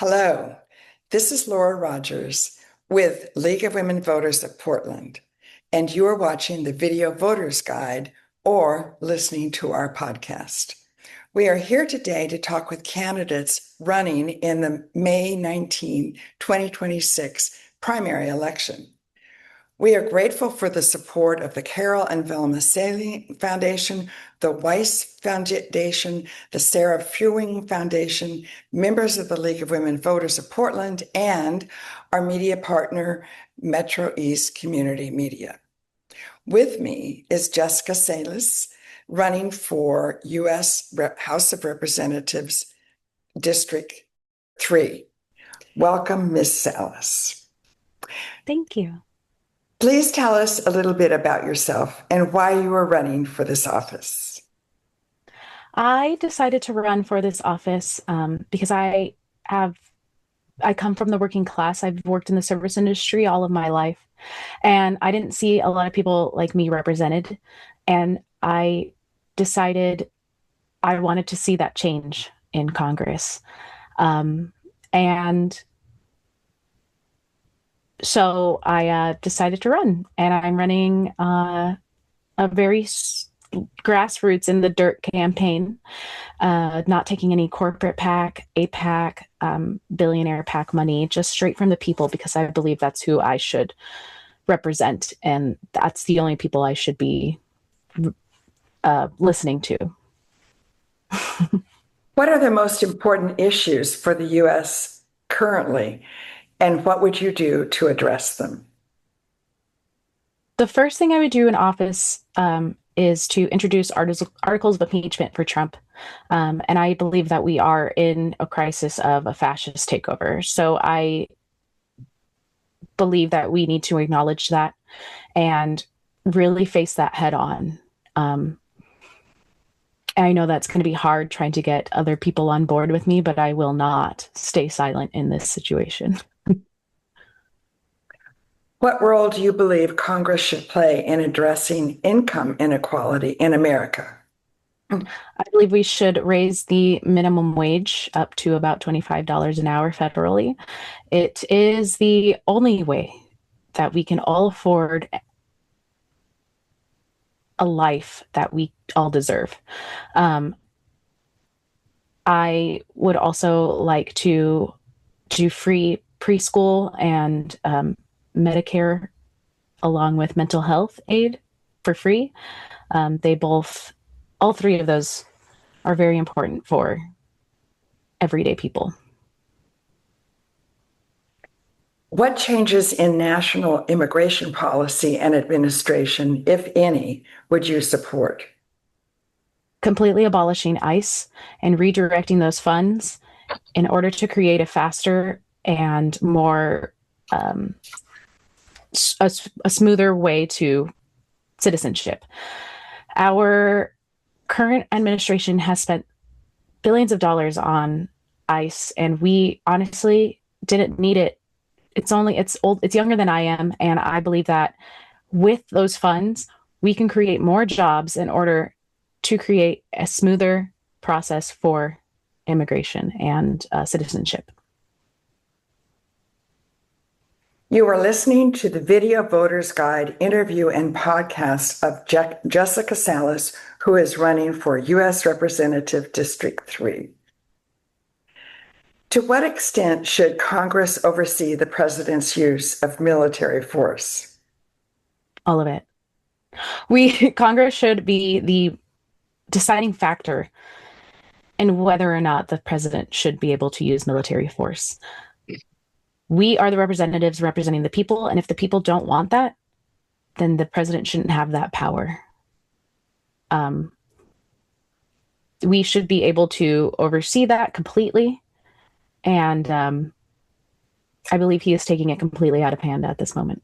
Hello, this is Laura Rogers with League of Women Voters of Portland, and you are watching the Video Voters Guide or listening to our podcast. We are here today to talk with candidates running in the May 19, 2026 primary election. We are grateful for the support of the Carol and Velma Saling Foundation, the Weiss Foundation, the Sarah Fewing Foundation, members of the League of Women Voters of Portland, and our media partner, Metro East Community Media. With me is Jessica Salas, running for U.S. House of Representatives, District 3. Welcome, Ms. Salas. Thank you. Please tell us a little bit about yourself and why you are running for this office. I decided to run for this office because I come from the working class. I've worked in the service industry all of my life, and I didn't see a lot of people like me represented. And I decided I wanted to see that change in Congress. And so I decided to run, and I'm running a very grassroots in the dirt campaign, not taking any corporate PAC, APAC, billionaire PAC money, just straight from the people, because I believe that's who I should represent, and that's the only people I should be listening to. What are the most important issues for the U.S. currently, and what would you do to address them? The first thing I would do in office is to introduce articles of impeachment for Trump. And I believe that we are in a crisis of a fascist takeover. So I believe that we need to acknowledge that and really face that head on. I know that's going to be hard trying to get other people on board with me, but I will not stay silent in this situation. What role do you believe Congress should play in addressing income inequality in America? I believe we should raise the minimum wage up to about $25 an hour federally. It is the only way that we can all afford a life that we all deserve. I would also like to do free preschool and Medicare along with mental health aid for free. All three of those are very important for everyday people. What changes in national immigration policy and administration, if any, would you support? Completely abolishing ICE and redirecting those funds in order to create a faster and more a smoother way to citizenship. Our current administration has spent billions of dollars on ICE, and we honestly didn't need it. It's old, it's younger than I am, and I believe that with those funds, we can create more jobs in order to create a smoother process for immigration and citizenship. You are listening to the Video Voters Guide interview and podcast of Jessica Salas, who is running for U.S. Representative District 3. To what extent should Congress oversee the president's use of military force? All of it. Congress should be the deciding factor in whether or not the president should be able to use military force. We are the representatives representing the people, and if the people don't want that, then the president shouldn't have that power. We should be able to oversee that completely, and I believe he is taking it completely out of hand at this moment.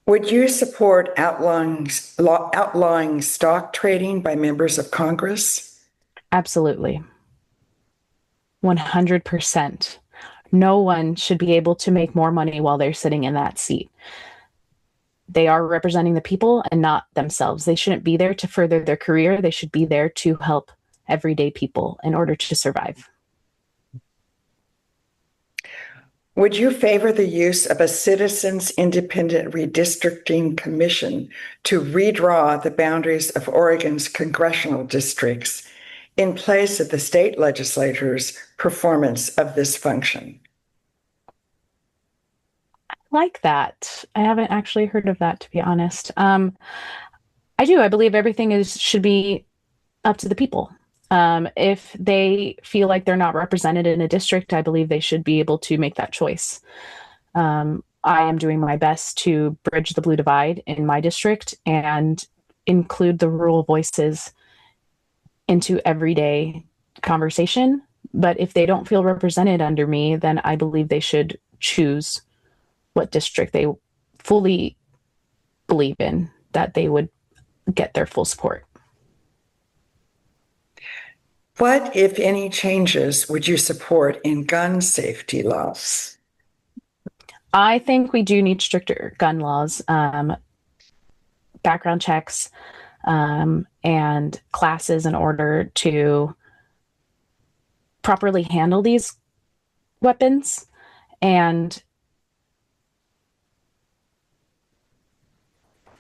Would you support outlawing stock trading by members of Congress? Absolutely. 100%. No one should be able to make more money while they're sitting in that seat. They are representing the people and not themselves. They shouldn't be there to further their career. They should be there to help everyday people in order to survive. Would you favor the use of a Citizens Independent Redistricting Commission to redraw the boundaries of Oregon's congressional districts in place of the state legislature's performance of this function? Like that. I haven't actually heard of that, to be honest. I do. I believe everything should be up to the people. If they feel like they're not represented in a district, I believe they should be able to make that choice. I am doing my best to bridge the blue divide in my district and include the rural voices into everyday conversation. But if they don't feel represented under me, then I believe they should choose what district they fully believe in, that they would get their full support. What, if any, changes would you support in gun safety laws? I think we do need stricter gun laws, background checks, and classes in order to properly handle these weapons. And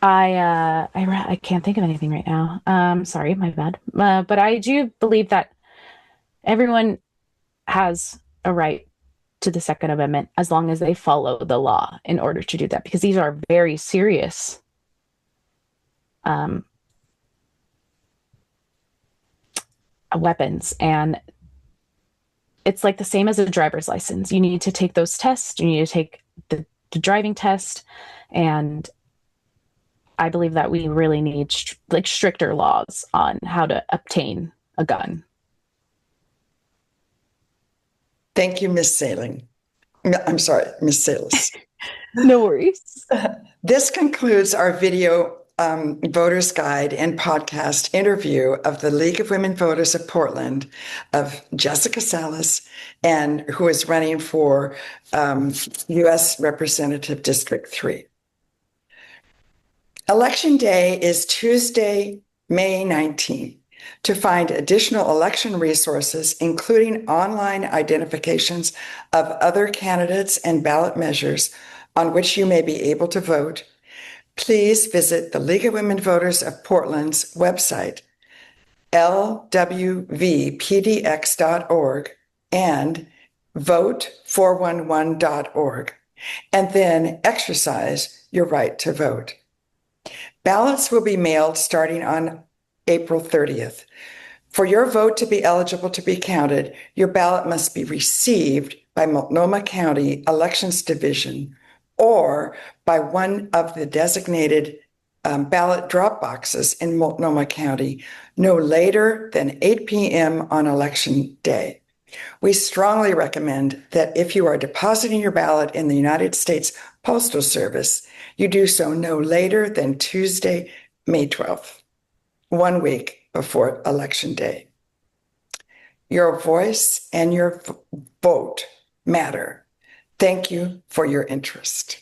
I can't think of anything right now. Sorry, my bad. But I do believe that everyone has a right to the Second Amendment as long as they follow the law in order to do that, because these are very serious weapons, and it's like the same as a driver's license. You need to take those tests. You need to take the driving test, and I believe that we really need stricter laws on how to obtain a gun. Thank you, Ms. Saling. I'm sorry, Ms. Salas. No worries. This concludes our video voters guide and podcast interview of the League of Women Voters of Portland of Jessica Salas, and who is running for U.S. Representative District 3. Election Day is Tuesday, May 19th. To find additional election resources, including online identifications of other candidates and ballot measures on which you may be able to vote, please visit the League of Women Voters of Portland's website, lwvpdx.org and vote411.org, and then exercise your right to vote. Ballots will be mailed starting on April 30th. For your vote to be eligible to be counted, your ballot must be received by Multnomah County Elections Division or by one of the designated ballot drop boxes in Multnomah County no later than 8 p.m. on Election Day. We strongly recommend that if you are depositing your ballot in the United States Postal Service, you do so no later than Tuesday, May 12th, 1 week before Election Day. Your voice and your vote matter. Thank you for your interest.